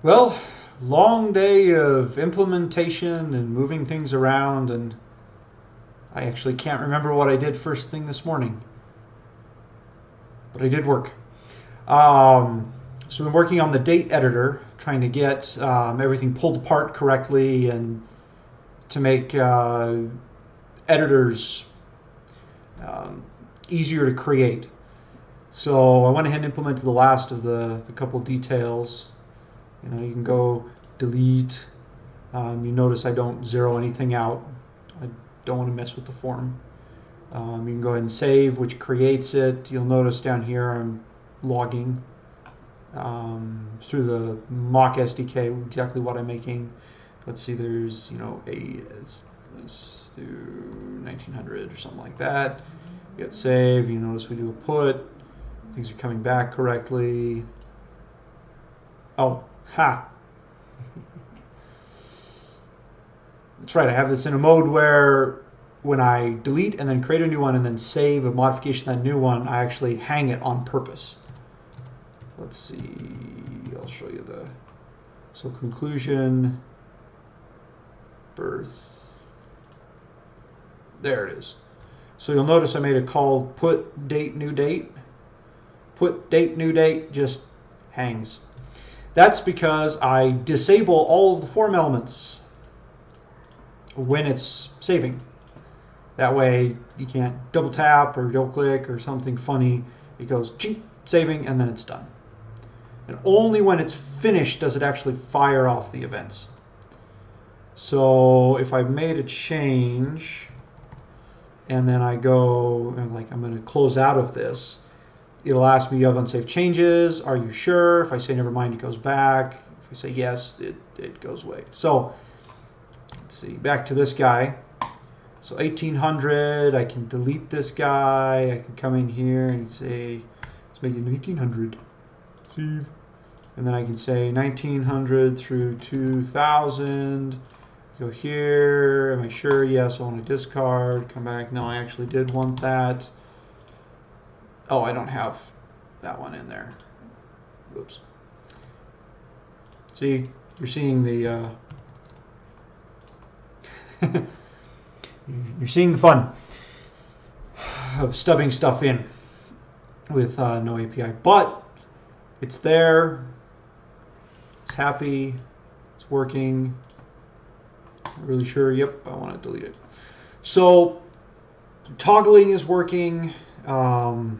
Well, long day of implementation and moving things around, and I actually can't remember what I did first thing this morning, but I did work. Um, so I'm working on the date editor, trying to get everything pulled apart correctly and to make editors um, easier to create. So I went ahead and implemented the last of the couple details. You can go delete. You notice I don't zero anything out. I don't want to mess with the form. You can go ahead and save, which creates it. You'll notice down here I'm logging through the mock SDK exactly what I'm making. Let's see, there's let's do 1900 or something like that. Get save. You notice we do a put. Things are coming back correctly. Oh, ha! That's right, I have this in a mode where when I delete and then create a new one and then save a modification of that new one, I actually hang it on purpose. Let's see, I'll show you so conclusion, birth, there it is. So you'll notice I made a call put date, new date. Put date, new date just hangs. That's because I disable all of the form elements when it's saving. That way you can't double tap or double click or something funny. It goes chink, saving, and then it's done. And only when it's finished does it actually fire off the events. So if I've made a change and then I go and I'm going to close out of this, it'll ask me, you have unsaved changes, are you sure? If I say never mind, it goes back. If I say yes, it goes away. So let's see, back to this guy. So 1800, I can delete this guy. I can come in here and say, let's make it 1900. Save. And then I can say 1900 through 2000. Go here. Am I sure? Yes, I want to discard. Come back. No, I actually did want that. Oh, I don't have that one in there. Whoops. See, you're seeing the you're seeing the fun of stubbing stuff in with no API, but it's there. It's happy. It's working. Not really sure. Yep, I want to delete it. So toggling is working. All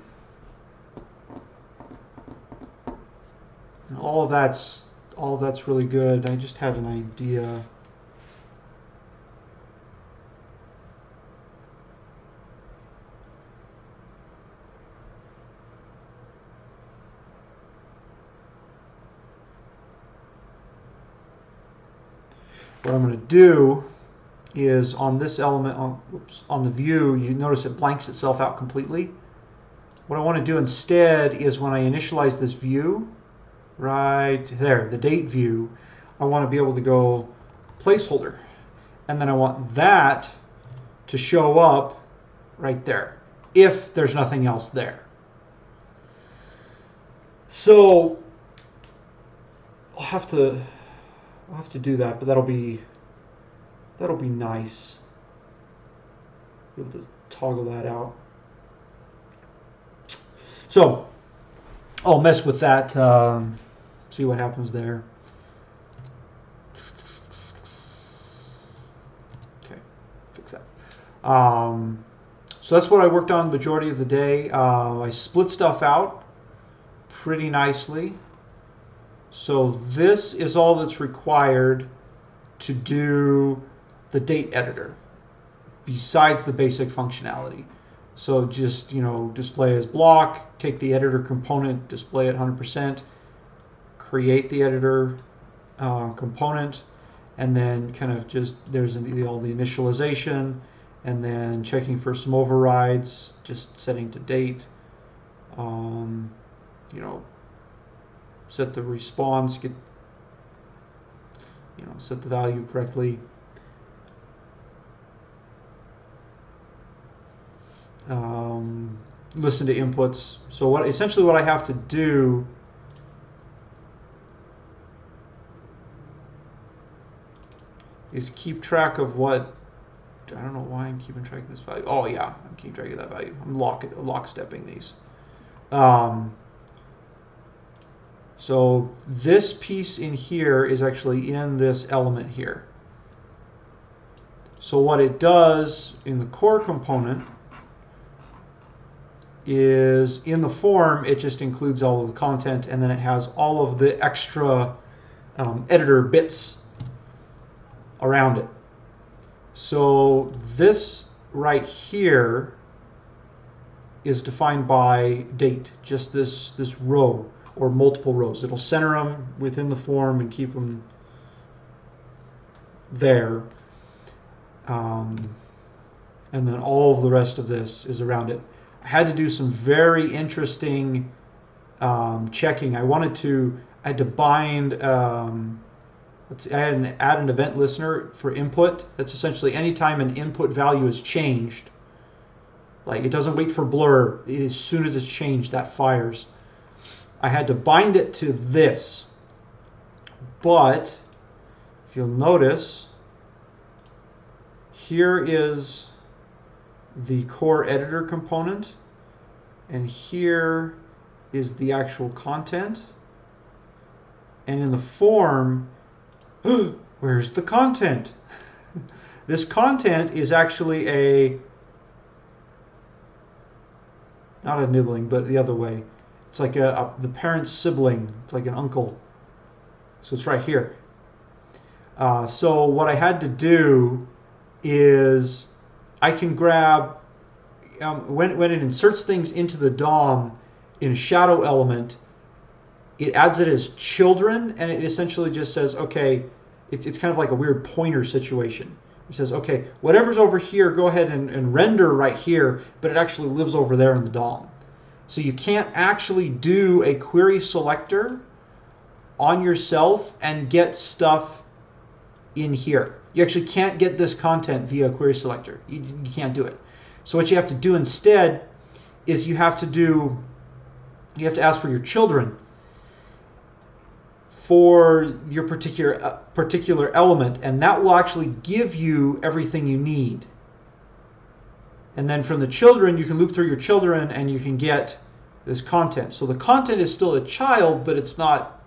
of that's really good. I just had an idea. What I'm going to do is on this element, on the view, you notice it blanks itself out completely. What I want to do instead is when I initialize this view, right there, the date view, I want to be able to go placeholder. And then I want that to show up right there, if there's nothing else there. So I'll have to do that, but that'll be nice. Be able to toggle that out. So I'll mess with that. See what happens there. Okay, fix that. So that's what I worked on the majority of the day. I split stuff out pretty nicely. So this is all that's required to do the date editor besides the basic functionality. So just, display as block, take the editor component, display it 100%, create the editor component, and then kind of just, there's all the initialization, and then checking for some overrides, just setting to date, set the response, set the value correctly. Listen to inputs. So essentially what I have to do is keep track of what, I don't know why I'm keeping track of this value. Oh yeah, I'm keeping track of that value. I'm lockstepping these. So this piece in here is actually in this element here. So what it does in the core component is in the form, it just includes all of the content, and then it has all of the extra editor bits around it. So this right here is defined by date, just this row or multiple rows. It'll center them within the form and keep them there. And then all of the rest of this is around it. I had to do some very interesting checking. I had to bind, I had to add an event listener for input. That's essentially anytime an input value is changed, like it doesn't wait for blur, as soon as it's changed, that fires. I had to bind it to this, but if you'll notice, here is the core editor component, and here is the actual content. And in the form, where's the content? This content is actually not a nibbling, but the other way. It's like the parent's sibling. It's like an uncle. So it's right here. So what I had to do is I can grab, when it inserts things into the DOM in a shadow element, it adds it as children, and it essentially just says, okay, it's kind of like a weird pointer situation. It says, okay, whatever's over here, go ahead and render right here, but it actually lives over there in the DOM. So you can't actually do a query selector on yourself and get stuff in here. You actually can't get this content via a query selector. You can't do it. So what you have to do instead is you have to ask for your children for your particular element, and that will actually give you everything you need. And then from the children, you can loop through your children and you can get this content. So the content is still a child, but it's not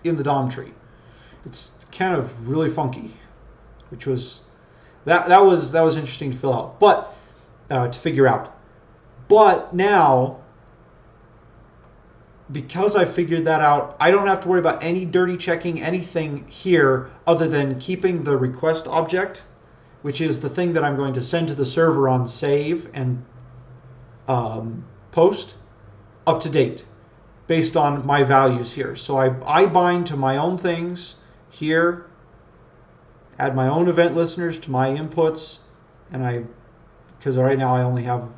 in the DOM tree. It's kind of really funky, which was that was interesting to fill out, but to figure out. But now, because I figured that out, I don't have to worry about any dirty checking anything here other than keeping the request object, which is the thing that I'm going to send to the server on save and post, up to date based on my values here. So I bind to my own things here, add my own event listeners to my inputs, and because right now I only have,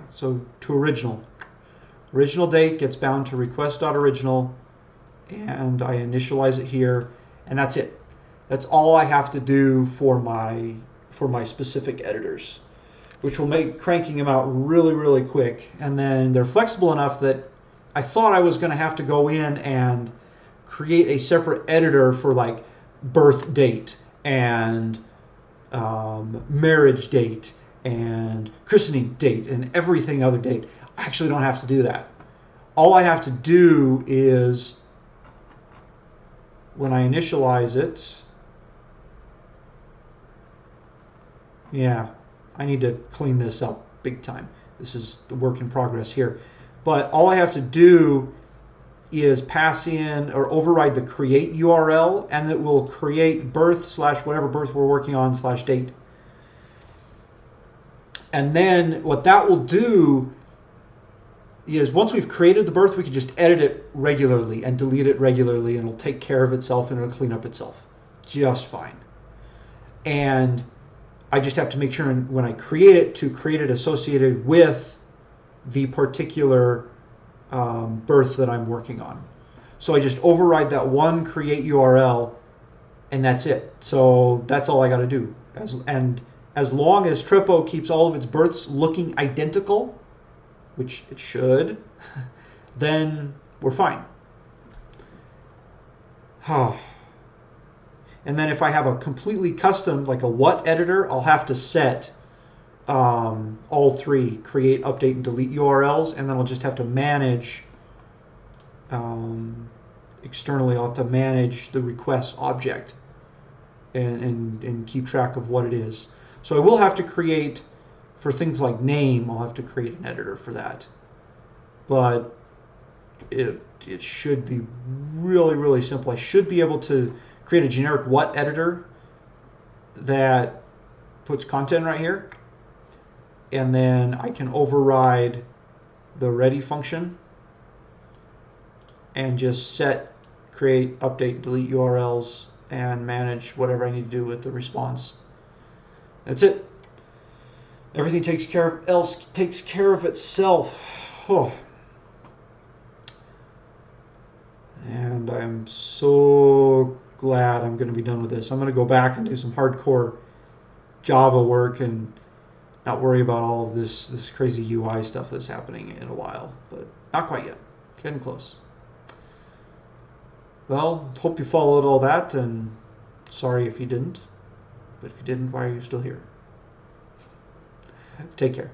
so to original. Original date gets bound to request.original, and I initialize it here, and that's it. That's all I have to do for my specific editors, which will make cranking them out really, really quick. And then they're flexible enough that I thought I was going to have to go in and create a separate editor for like birth date and marriage date and christening date and everything other date. I actually don't have to do that. All I have to do is, when I initialize it, I need to clean this up big time. This is the work in progress here. But all I have to do is pass in or override the create URL, and it will create birth / whatever birth we're working on / date. And then what that will do is, once we've created the birth, we can just edit it regularly and delete it regularly, and it'll take care of itself and it'll clean up itself just fine. And I just have to make sure when I create it to create it associated with the particular birth that I'm working on. So I just override that one create URL, and that's it. So that's all I got to do. As long as Trippo keeps all of its births looking identical, which it should, then we're fine. And then if I have a completely custom, like a what editor, I'll have to set all three, create, update, and delete URLs, and then I'll just have to manage, externally, I'll have to manage the request object and keep track of what it is. So I will have to create, for things like name, I'll have to create an editor for that. But it should be really, really simple. I should be able to create a generic what editor that puts content right here, and then I can override the ready function and just set, create, update, delete URLs, and manage whatever I need to do with the response. That's it. Everything takes care of itself. Oh. And I'm so glad I'm going to be done with this. I'm going to go back and do some hardcore Java work and not worry about all of this crazy UI stuff that's happening in a while, but not quite yet. Getting close. Well, hope you followed all that, and sorry if you didn't. But if you didn't, why are you still here? Take care.